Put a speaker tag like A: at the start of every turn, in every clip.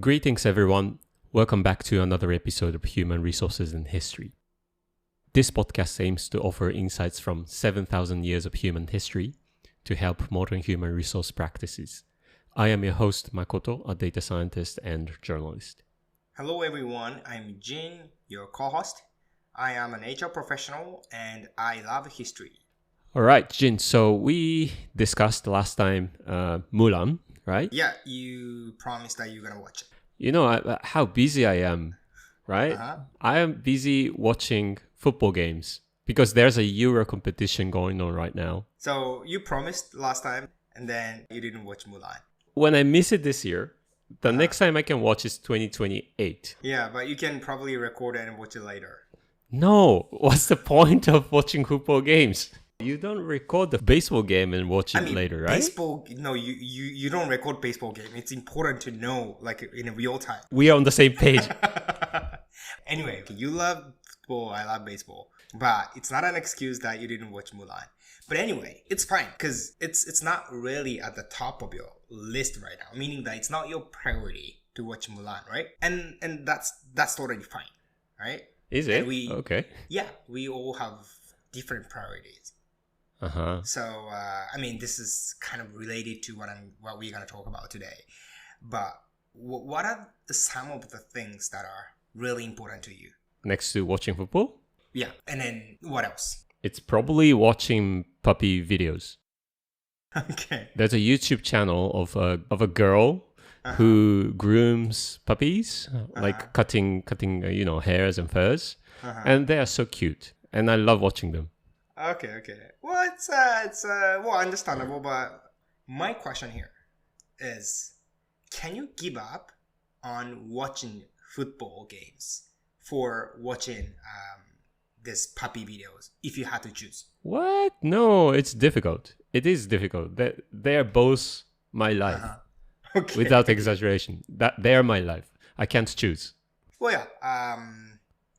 A: Greetings, everyone. Welcome back to another episode of Human Resources and History. This podcast aims to offer insights from 7,000 years of human history to help modern human resource practices. I am your host, Makoto, a data scientist and journalist.
B: Hello, everyone. I'm Jin, your co-host. I am an HR professional and I love history.
A: All right, Jin. So we discussed last time Mulan, right?
B: Yeah, you promised that you're going to watch it.
A: You know how busy I am, right? I am busy watching football games because there's a Euro competition going on right now.
B: So you promised last time and then you didn't watch Mulan.
A: When I miss it this year, the next time I can watch is 2028.
B: Yeah, but you can probably record it and watch it later.
A: No, what's the point of watching football games? You don't record the baseball game and watch it later, right?
B: Baseball, no, you don't record baseball game. It's important to know, like, in real time.
A: We are on the same page.
B: Anyway, you love football, I love baseball. But it's not an excuse that you didn't watch Mulan. But anyway, it's fine because it's not really at the top of your list right now. Meaning that it's not your priority to watch Mulan, right? And that's totally fine, right?
A: Is it? Okay.
B: Yeah, we all have different priorities. So, this is kind of related to what we're going to talk about today. But what are some of the things that are really important to you?
A: Next to watching football?
B: Yeah. And then what else?
A: It's probably watching puppy videos.
B: Okay.
A: There's a YouTube channel of a girl who grooms puppies, like cutting hairs and furs. And they are so cute. And I love watching them.
B: Okay. Well, it's understandable, but my question here is, can you give up on watching football games for watching this puppy videos if you had to choose?
A: What? No, it's difficult. It is difficult. They are both my life.
B: Okay.
A: Without exaggeration. They are my life. I can't choose.
B: Well, yeah.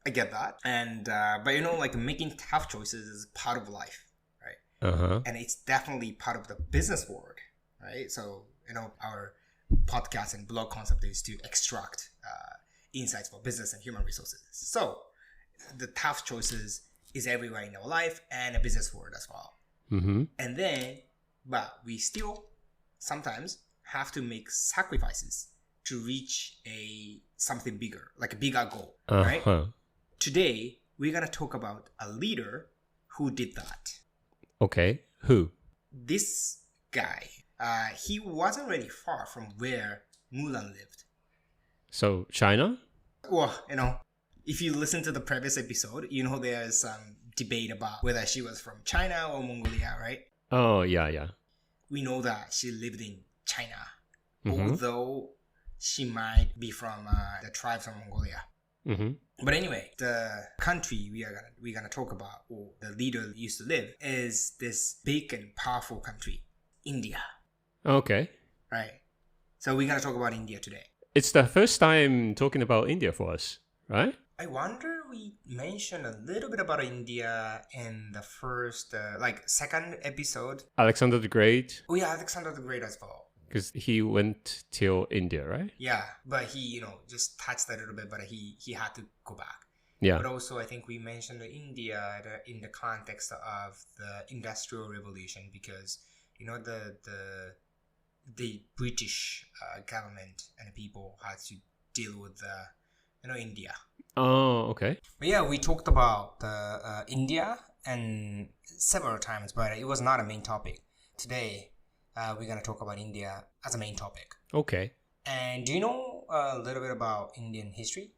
B: I get that. And but making tough choices is part of life, right? And it's definitely part of the business world, right? So, our podcast and blog concept is to extract insights for business and human resources. So, the tough choices is everywhere in our life and a business world as well. And then, but we still sometimes have to make sacrifices to reach something bigger, like a bigger goal, right? Today, we're going to talk about a leader who did that.
A: Okay. Who?
B: This guy, he wasn't really far from where Mulan lived.
A: So, China?
B: Well, if you listen to the previous episode, there's some debate about whether she was from China or Mongolia, right?
A: Oh, yeah.
B: We know that she lived in China, although she might be from the tribes from Mongolia. But anyway, the country we're gonna talk about, or the leader used to live, is this big and powerful country, India.
A: Okay.
B: Right. So we're gonna talk about India today.
A: It's the first time talking about India for us, right?
B: I wonder we mentioned a little bit about India in the first, second episode.
A: Alexander the Great.
B: Oh yeah, Alexander the Great as well.
A: Because he went till India, right?
B: Yeah, but he, just touched a little bit, but he had to go back.
A: Yeah.
B: But also, I think we mentioned India in the context of the Industrial Revolution because, the British government and people had to deal with India.
A: Oh, okay.
B: But yeah, we talked about India and several times, but it was not a main topic. Today, we're going to talk about India as a main topic.
A: Okay.
B: And do you know a little bit about Indian history?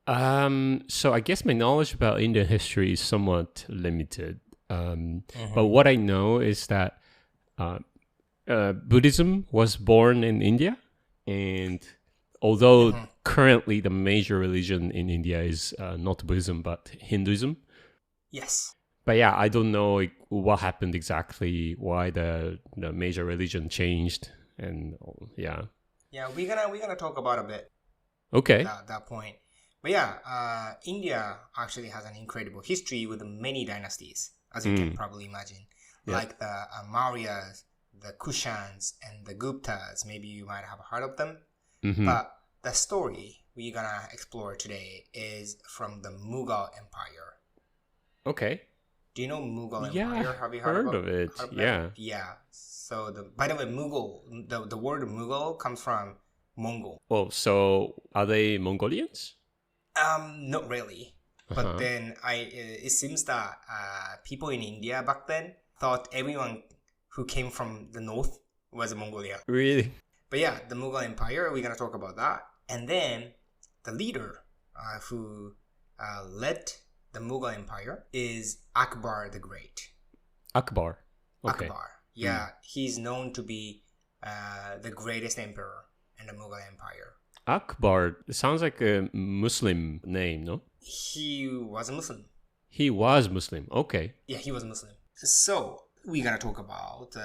A: So I guess my knowledge about Indian history is somewhat limited. But what I know is that Buddhism was born in India. And although currently the major religion in India is not Buddhism, but Hinduism.
B: Yes.
A: But yeah, I don't know what happened exactly, why the major religion changed, and yeah.
B: Yeah, we're gonna talk about a bit.
A: Okay.
B: That point. But yeah, India actually has an incredible history with many dynasties, as you can probably imagine, like the Mauryas, the Kushans, and the Guptas. Maybe you might have heard of them. But the story we're gonna explore today is from the Mughal Empire.
A: Okay.
B: Do you know Mughal
A: Yeah,
B: Empire? Have you
A: heard of it. Yeah.
B: Yeah. So by the way, Mughal, the word Mughal comes from Mongol.
A: Oh, so are they Mongolians?
B: Not really. But then it seems that people in India back then thought everyone who came from the north was a Mongolia.
A: Really?
B: But yeah, the Mughal Empire, we're gonna talk about that. And then the leader who led the Mughal Empire is Akbar the Great.
A: Akbar. Okay.
B: Akbar. Yeah, he's known to be the greatest emperor in the Mughal Empire.
A: Akbar sounds like a Muslim name, no?
B: He was a Muslim.
A: He was Muslim. Okay.
B: Yeah, he was Muslim. So we're gonna talk about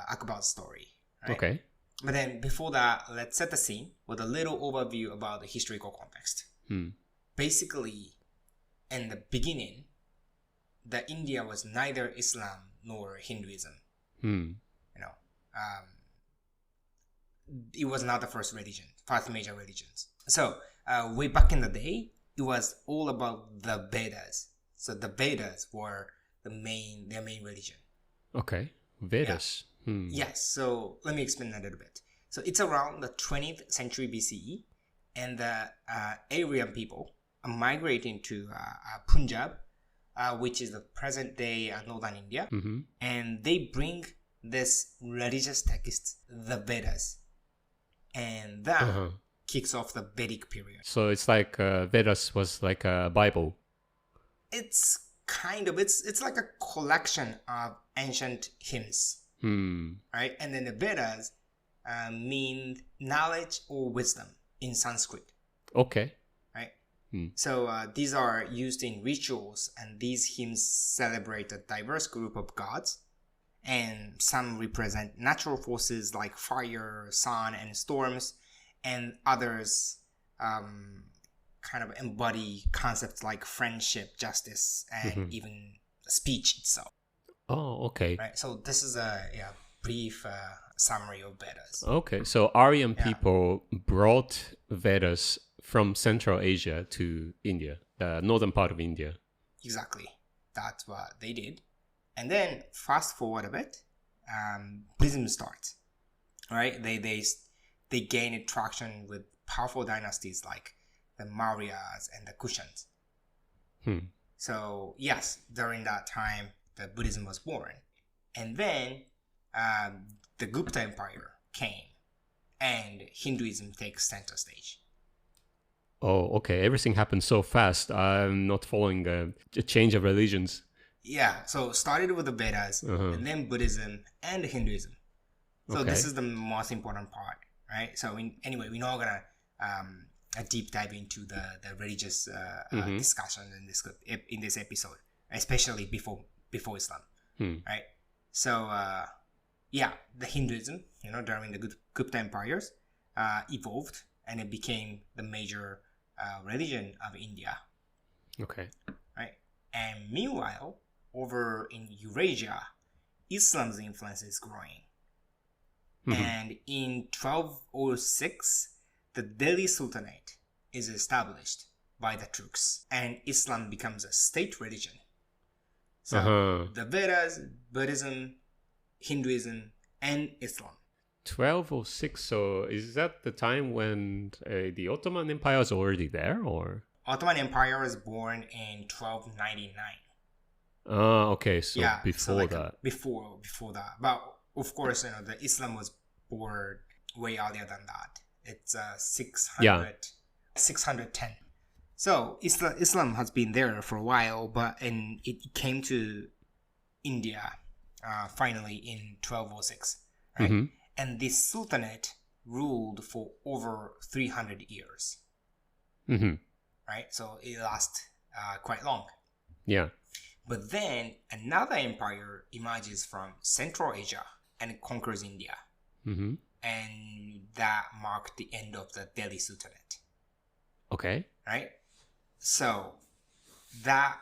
B: Akbar's story. Right?
A: Okay.
B: But then before that, let's set the scene with a little overview about the historical context. Basically, in the beginning, the India was neither Islam nor Hinduism. It was not the first major religions. So way back in the day, it was all about the Vedas. So the Vedas were their main religion.
A: Okay. Vedas. Yeah.
B: Yes. So let me explain a little bit. So it's around the 20th century BCE, and the Aryan people are migrating to Punjab, which is the present day northern India, and they bring this religious text, the Vedas, and that kicks off the Vedic period.
A: So it's like Vedas was like a Bible.
B: It's kind of it's like a collection of ancient hymns, right? And then the Vedas mean knowledge or wisdom in Sanskrit.
A: Okay.
B: Right. So these are used in rituals, and these hymns celebrate a diverse group of gods, and some represent natural forces like fire, sun, and storms, and others kind of embody concepts like friendship, justice, and even speech itself.
A: Oh, okay.
B: Right. So this is a brief summary of Vedas.
A: Okay. So Aryan people brought Vedas from Central Asia to India, the northern part of India.
B: Exactly. That's what they did. And then fast forward a bit, Buddhism starts. Right? They gained traction with powerful dynasties like the Mauryas and the Kushans. So yes, during that time, the Buddhism was born. And then the Gupta Empire came, and Hinduism takes center stage.
A: Oh, okay. Everything happened so fast. I'm not following a change of religions.
B: Yeah, so started with the Vedas, and then Buddhism and Hinduism. So this is the most important part, right? So anyway, we're not gonna a deep dive into the religious discussion in this episode, especially before Islam, right? So the Hinduism, during the Gupta empires, evolved, and it became the major religion of India.
A: Okay.
B: Right, and meanwhile, over in Eurasia, Islam's influence is growing. And in 1206, the Delhi Sultanate is established by the Turks, and Islam becomes a state religion. So the Vedas, Buddhism, Hinduism, and Islam.
A: 1206. So is that the time when the Ottoman Empire was already there, or?
B: Ottoman Empire was born in 1299.
A: Okay. So before that.
B: Before that. But of course, the Islam was born way earlier than that. It's 610. So Islam has been there for a while, and it came to India finally in 1206, right? And this sultanate ruled for over 300 years, right? So it lasted quite long.
A: Yeah.
B: But then another empire emerges from Central Asia and conquers India. And that marked the end of the Delhi Sultanate.
A: Okay.
B: Right? So that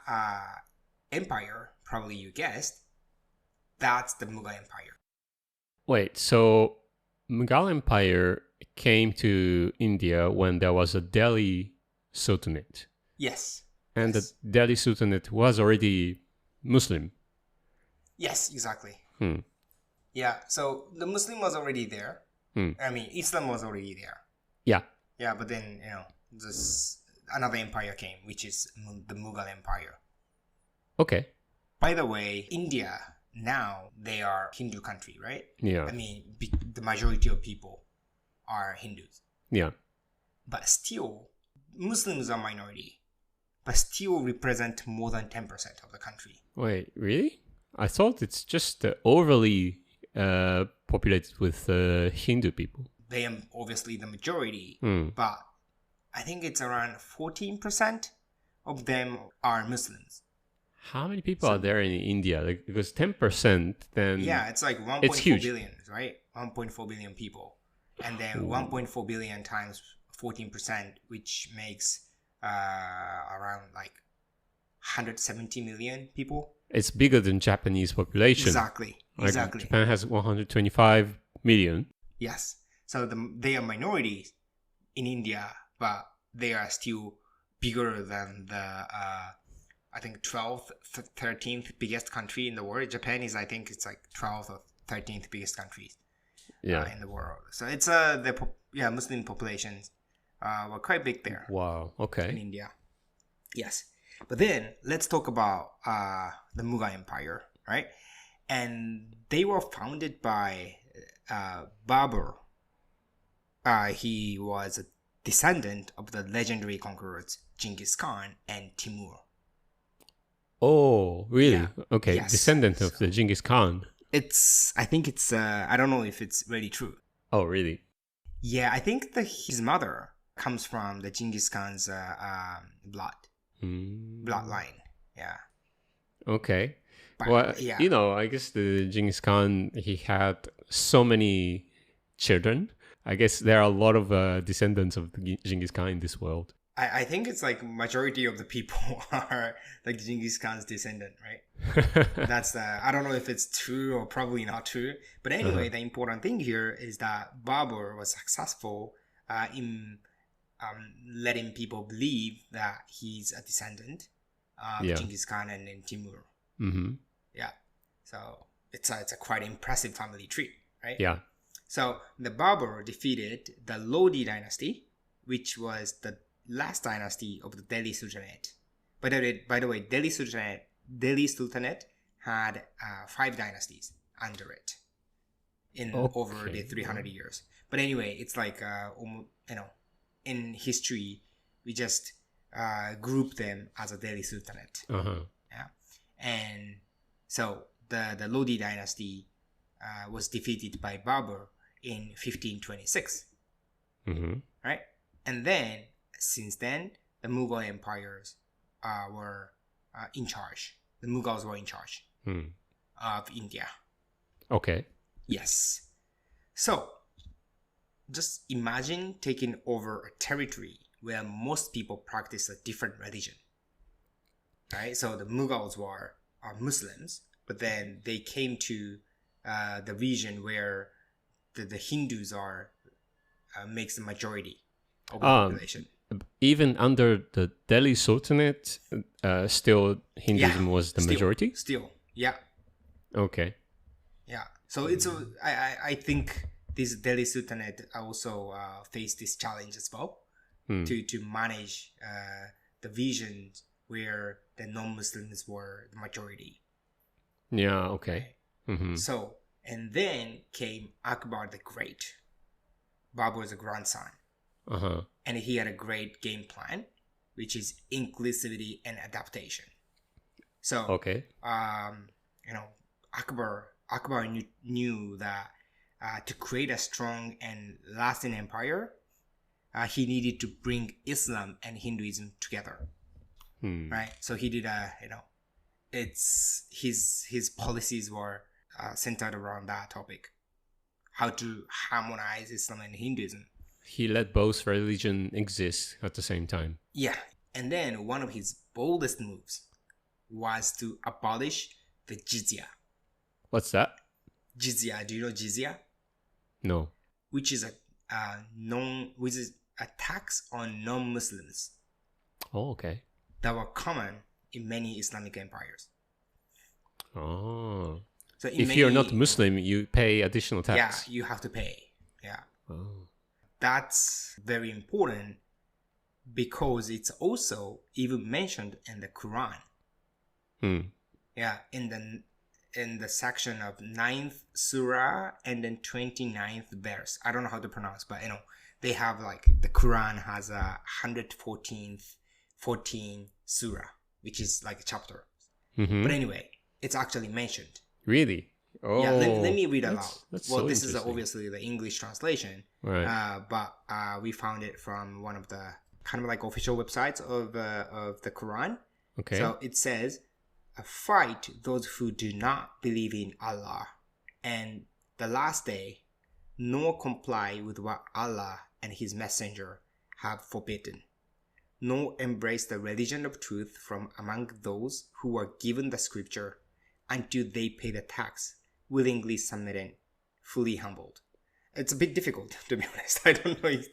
B: empire, probably you guessed, that's the Mughal Empire.
A: Wait, so Mughal Empire came to India when there was a Delhi Sultanate.
B: Yes.
A: And
B: yes.
A: the Delhi Sultanate was already Muslim.
B: Yes, exactly. Yeah, so the Muslim was already there. I mean, Islam was already there.
A: Yeah.
B: Yeah, but then, this another empire came, which is the Mughal Empire.
A: Okay.
B: By the way, India, now they are Hindu country, right?
A: Yeah.
B: I mean, the majority of people are Hindus.
A: Yeah.
B: But still, Muslims are minority, but still represent more than 10% of the country.
A: Wait, really? I thought it's just overly populated with Hindu people.
B: They are obviously the majority, but I think it's around 14% of them are Muslims.
A: How many people are there in India? Like, because 10%, then...
B: Yeah, it's like 1.4 billion, right? 1.4 billion people. And then 1.4 billion times 14%, which makes around like 170 million people.
A: It's bigger than Japanese population.
B: Exactly.
A: Like Japan has 125 million.
B: Yes. So they are minorities in India, but they are still bigger than the... I think 12th, 13th biggest country in the world. Japan is, I think, it's like 12th or 13th biggest country in the world. So it's Muslim populations were quite big there.
A: Wow. Okay.
B: In India. Yes. But then let's talk about the Mughal Empire, right? And they were founded by Babur. He was a descendant of the legendary conquerors Genghis Khan and Timur.
A: Oh, really? Yeah. Okay,
B: yes.
A: Descendant of the Genghis Khan.
B: I think it's, I don't know if it's really true.
A: Oh, really?
B: Yeah, I think his mother comes from the Genghis Khan's bloodline. Yeah.
A: Okay.
B: But,
A: well, I guess the Genghis Khan, he had so many children. I guess there are a lot of descendants of the Genghis Khan in this world.
B: I think it's like majority of the people are like Genghis Khan's descendant, right? That's I don't know if it's true or probably not true. But anyway, the important thing here is that Babur was successful in letting people believe that he's a descendant of Genghis Khan and Timur.
A: Mm-hmm.
B: Yeah. So it's a quite impressive family tree, right?
A: Yeah.
B: So the Babur defeated the Lodi dynasty, which was the last dynasty of the Delhi Sultanate. By the way, Delhi Sultanate had 5 dynasties under it over the 300 years. But anyway, it's like in history we just group them as a Delhi Sultanate. Yeah, and so the Lodi dynasty was defeated by Babur in 1526. Right, and then. Since then, the Mughal empires were in charge. The Mughals were in charge of India.
A: Okay.
B: Yes. So, just imagine taking over a territory where most people practice a different religion. Right? So, the Mughals are Muslims, but then they came to the region where the Hindus makes the majority of the population.
A: Even under the Delhi Sultanate, still Hinduism was the majority?
B: Still, yeah.
A: Okay.
B: Yeah. So it's I think this Delhi Sultanate also faced this challenge as well to manage the regions where the non-Muslims were the majority.
A: Yeah, okay.
B: So, and then came Akbar the Great, Babur's grandson. And he had a great game plan, which is inclusivity and adaptation. So, Akbar knew that to create a strong and lasting empire, he needed to bring Islam and Hinduism together. Right? So he did it's his policies were centered around that topic, how to harmonize Islam and Hinduism.
A: He let both religions exist at the same time.
B: Yeah. And then one of his boldest moves was to abolish the jizya.
A: What's that?
B: Jizya. Do you know jizya?
A: No.
B: which is a tax on non-Muslims.
A: Oh, okay.
B: That were common in many Islamic empires.
A: Oh.
B: So
A: if you're not Muslim, you pay additional tax.
B: Yeah, you have to pay. Yeah.
A: Oh.
B: That's very important because it's also even mentioned in the Quran. Yeah, in the section of 9th surah and then 29th verse. I don't know how to pronounce, but they have like the Quran has a 114 surah, which is like a chapter. But anyway, it's actually mentioned.
A: Really? Oh.
B: Yeah, let me read aloud.
A: That's
B: well,
A: so
B: this is obviously the English translation,
A: right?
B: But we found it from one of the kind of like official websites of the Quran.
A: Okay.
B: So it says, "Fight those who do not believe in Allah and the last day, nor comply with what Allah and His Messenger have forbidden, nor embrace the religion of truth from among those who are given the scripture until they pay the tax, willingly submitting, fully humbled." It's a bit difficult, to be honest.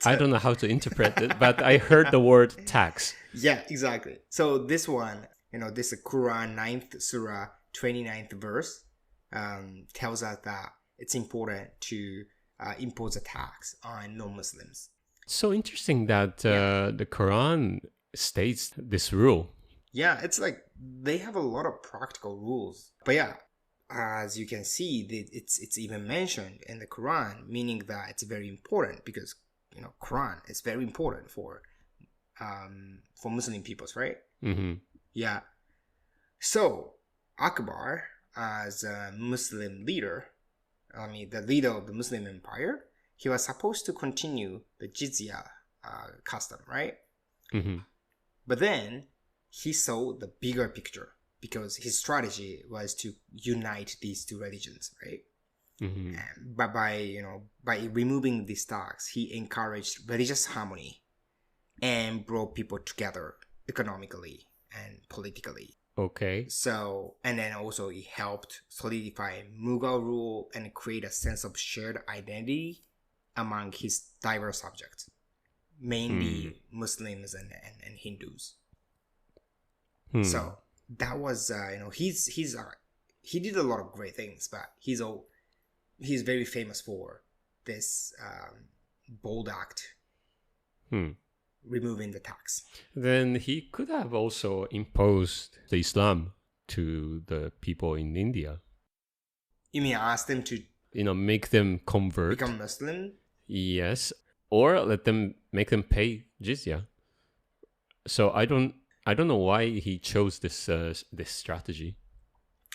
B: I don't know
A: how to interpret it, but I heard the word tax.
B: Yeah, exactly. So this one, this Quran 9th Surah 29th verse tells us that it's important to impose a tax on non-Muslims.
A: So interesting that the Quran states this rule.
B: Yeah, it's like they have a lot of practical rules. But yeah, as you can see, it's even mentioned in the Quran, meaning that it's very important because Quran is very important for Muslim peoples, right?
A: Mm-hmm.
B: Yeah. So Akbar, as a Muslim leader, the leader of the Muslim Empire, he was supposed to continue the jizya custom, right?
A: Mm-hmm. But
B: then he saw the bigger picture because his strategy was to unite these two religions, right?
A: Mm-hmm.
B: But by removing these tax, he encouraged religious harmony and brought people together economically and politically.
A: Okay.
B: So, and then also he helped solidify Mughal rule and create a sense of shared identity among his diverse subjects, mainly Muslims and Hindus. So that was he did a lot of great things, but he's very famous for this bold act, removing the tax.
A: Then he could have also imposed the Islam to the people in India.
B: You mean ask them to
A: make them convert,
B: become Muslim?
A: Yes, or make them pay jizya. So I don't know why he chose this strategy.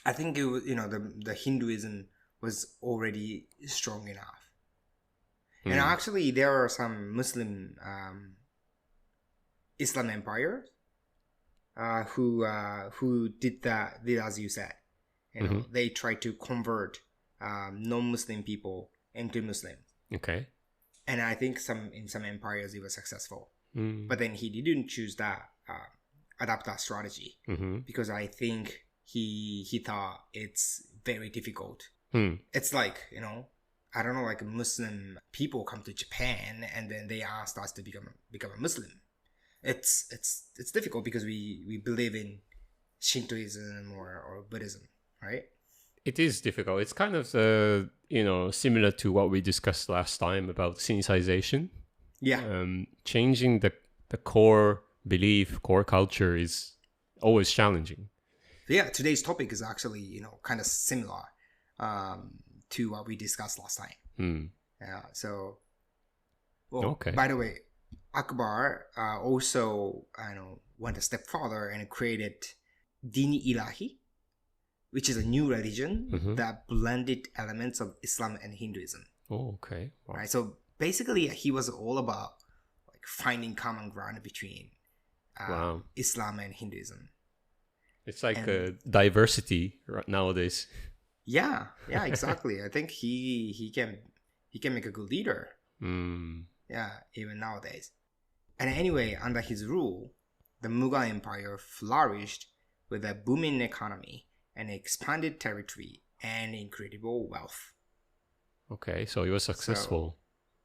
B: I think it was, the Hinduism was already strong enough. And actually there are some Muslim Islam empires who did as you said. They tried to convert non-Muslim people into Muslims.
A: Okay.
B: And I think in some empires it was successful. But then he didn't choose that adaptable strategy because I think he thought it's very difficult. It's like, I don't know, like Muslim people come to Japan and then they asked us to become a Muslim. It's difficult because we believe in Shintoism or Buddhism, right?
A: It is difficult. It's kind of similar to what we discussed last time about sinicization.
B: Yeah.
A: Changing the core belief, core culture is always challenging.
B: Yeah, today's topic is actually, kind of similar to what we discussed last time. Yeah, so, okay. By the way, Akbar also, went a step further and created Dini Ilahi, which is a new religion that blended elements of Islam and Hinduism.
A: Oh, okay.
B: Wow. Right, so basically he was all about finding common ground between Islam and Hinduism.
A: It's like a diversity nowadays.
B: Yeah, exactly. I think he can make a good leader. Yeah, even nowadays. And anyway, under his rule, the Mughal Empire flourished with a booming economy and expanded territory and incredible wealth.
A: Okay, so he was successful.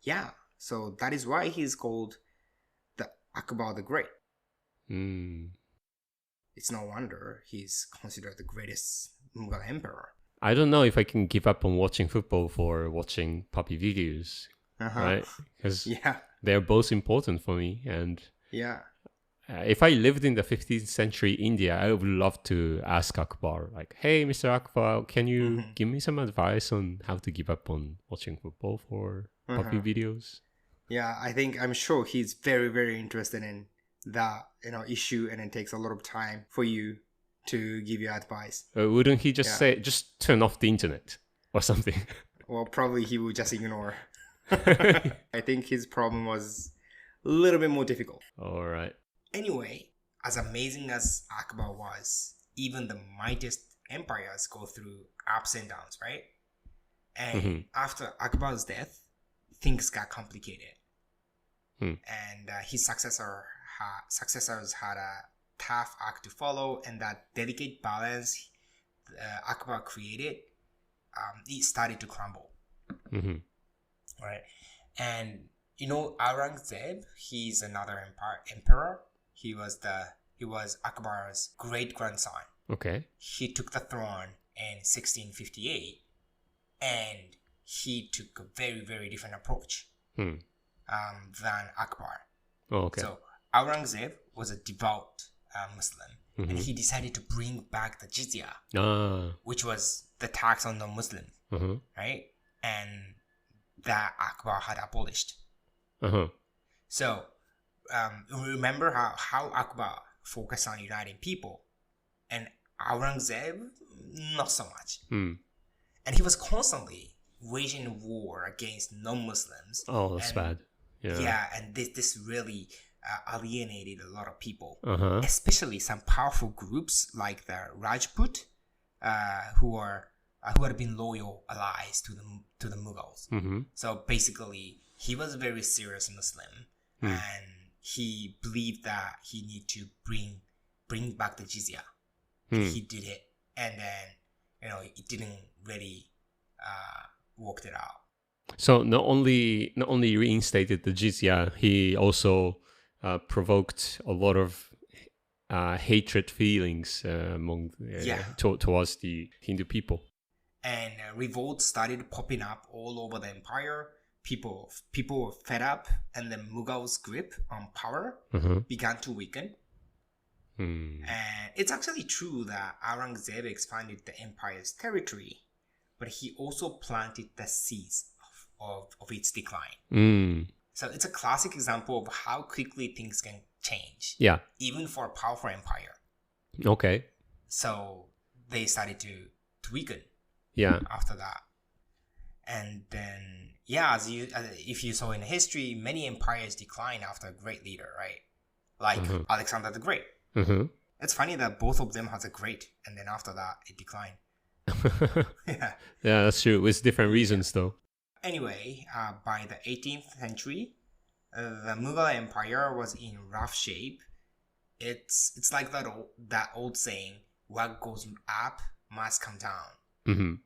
B: Yeah, so that is why he's called the Akbar the Great. It's no wonder he's considered the greatest Mughal emperor.
A: I don't know if I can give up on watching football for watching puppy videos, right? Because they're both important for me. And if I lived in the 15th century India, I would love to ask Akbar, like, hey, Mr. Akbar, can you give me some advice on how to give up on watching football for puppy videos?
B: Yeah, I'm sure he's very, very interested in that, issue, and it takes a lot of time for you to give you advice.
A: Wouldn't he just say, just turn off the internet or something?
B: Well, probably he would just ignore. I think his problem was a little bit more difficult.
A: All right.
B: Anyway, as amazing as Akbar was, even the mightiest empires go through ups and downs, right? And after Akbar's death, things got complicated. And his successors had a tough act to follow, and that delicate balance Akbar created, it started to crumble. Right? And Aurangzeb, he's another emperor. He was Akbar's great grandson.
A: Okay.
B: He took the throne in 1658, and he took a very, very different approach than Akbar.
A: Oh, okay.
B: So Aurangzeb was a devout Muslim, and he decided to bring back the jizya, which was the tax on non-Muslims, right? And that Akbar had abolished. So remember how Akbar focused on uniting people, and Aurangzeb not so much. And he was constantly waging war against non-Muslims.
A: Oh, that's bad.
B: Yeah, and this really alienated a lot of people, especially some powerful groups like the Rajput, who had been loyal allies to the Mughals. So basically, he was a very serious Muslim, and he believed that he needed to bring back the jizya. He did it, and then it didn't really work it out.
A: So not only reinstated the jizya, he also provoked a lot of hatred feelings among towards the Hindu people.
B: And revolts started popping up all over the empire. People were fed up, and the Mughals' grip on power began to weaken. And it's actually true that Aurangzeb expanded the empire's territory, but he also planted the seeds of its decline. So it's a classic example of how quickly things can change. Yeah. Even for a powerful empire.
A: Okay.
B: So they started to weaken.
A: Yeah.
B: After that. And then, if you saw in history, many empires decline after a great leader, right? Like Alexander the Great. It's funny that both of them had a great, and then after that, it declined.
A: Yeah, that's true. With different reasons, though.
B: Anyway, by the 18th century, the Mughal Empire was in rough shape. It's like that old saying, what goes up must come down. And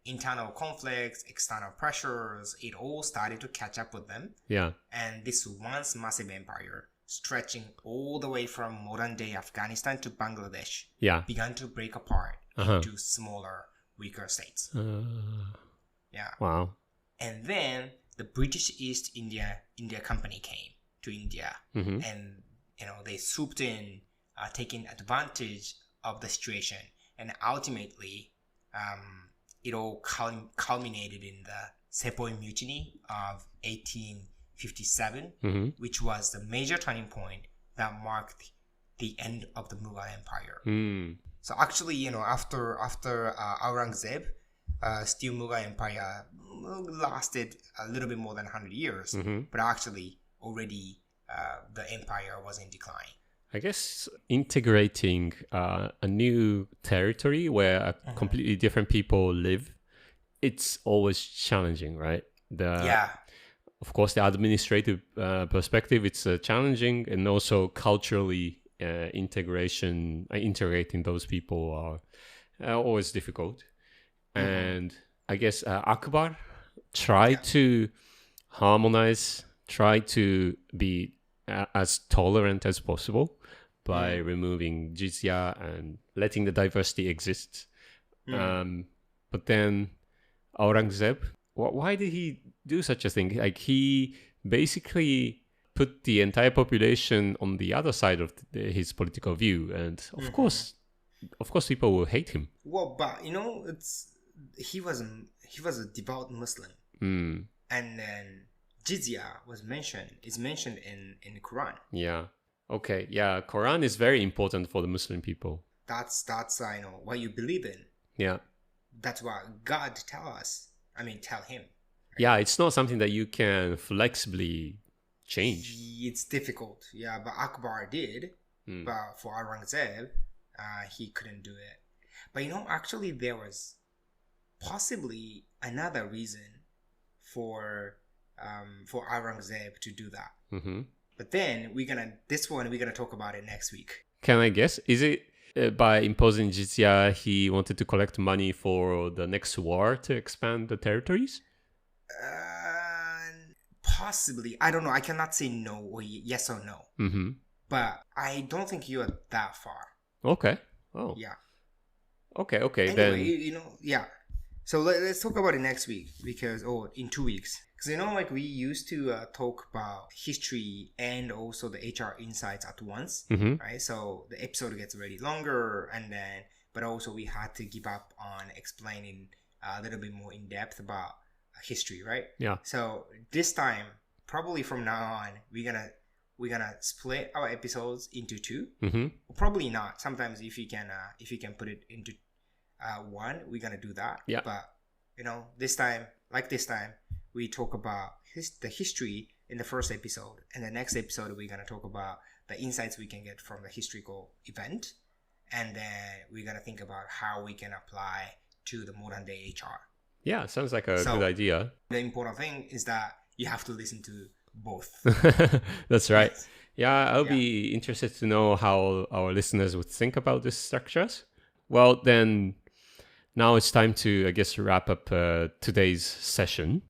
B: internal conflicts, external pressures, it all started to catch up with them. Yeah. And this once massive empire, stretching all the way from modern-day Afghanistan to Bangladesh, began to break apart into smaller, weaker states. Yeah.
A: Wow.
B: And then the British East India Company came to India, and they swooped in, taking advantage of the situation, and ultimately, it all culminated in the Sepoy Mutiny of 1857, which was the major turning point that marked the end of the Mughal Empire. So actually, after Aurangzeb, still Mughal Empire lasted a little bit more than 100 years, but actually already the empire was in decline.
A: I guess integrating a new territory where completely different people live, it's always challenging, right? Of course, the administrative perspective, it's challenging, and also culturally integrating those people are always difficult. And I guess Akbar tried to harmonize, try to be as tolerant as possible by removing jizya and letting the diversity exist. But then Aurangzeb, why did he do such a thing? Like, he basically put the entire population on the other side of his political view, and of course people will hate him.
B: Well, but he was a devout Muslim, and then jizya is mentioned in the Quran.
A: Yeah. Okay. Yeah. Quran is very important for the Muslim people.
B: That's what you believe in.
A: Yeah.
B: That's what God tell him. Right?
A: Yeah, it's not something that you can flexibly change.
B: It's difficult. Yeah, but Akbar did. But for Aurangzeb, he couldn't do it. But actually there was possibly another reason for Aurangzeb to do that. But then we're gonna talk about it next week.
A: Can I guess? Is it by imposing jizya, he wanted to collect money for the next war to expand the territories?
B: Possibly. I don't know. I cannot say no or yes or no. But I don't think you are that far.
A: Okay. Oh.
B: Yeah.
A: Okay.
B: Anyway,
A: then.
B: Yeah. So let's talk about it next week in 2 weeks. Because we used to talk about history and also the HR insights at once, right? So the episode gets really longer, but also we had to give up on explaining a little bit more in depth about history, right?
A: Yeah.
B: So this time, probably from now on, we're gonna split our episodes into two. Probably not. Sometimes if you can put it into one, we're gonna do that.
A: Yeah.
B: But this time, we talk about the history in the first episode, and the next episode we're gonna talk about the insights we can get from the historical event, and then we're gonna think about how we can apply to the modern day HR.
A: Yeah, sounds like a good idea.
B: The important thing is that you have to listen to both.
A: That's right. Yeah, I'll be interested to know how our listeners would think about these structures. Well, then now it's time to, I guess, wrap up today's session.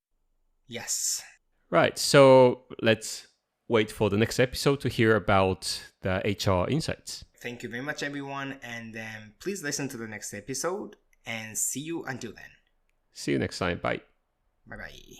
B: Yes.
A: Right. So let's wait for the next episode to hear about the HR insights.
B: Thank you very much, everyone. And then please listen to the next episode, and see you until then.
A: See you next time. Bye.
B: Bye-bye.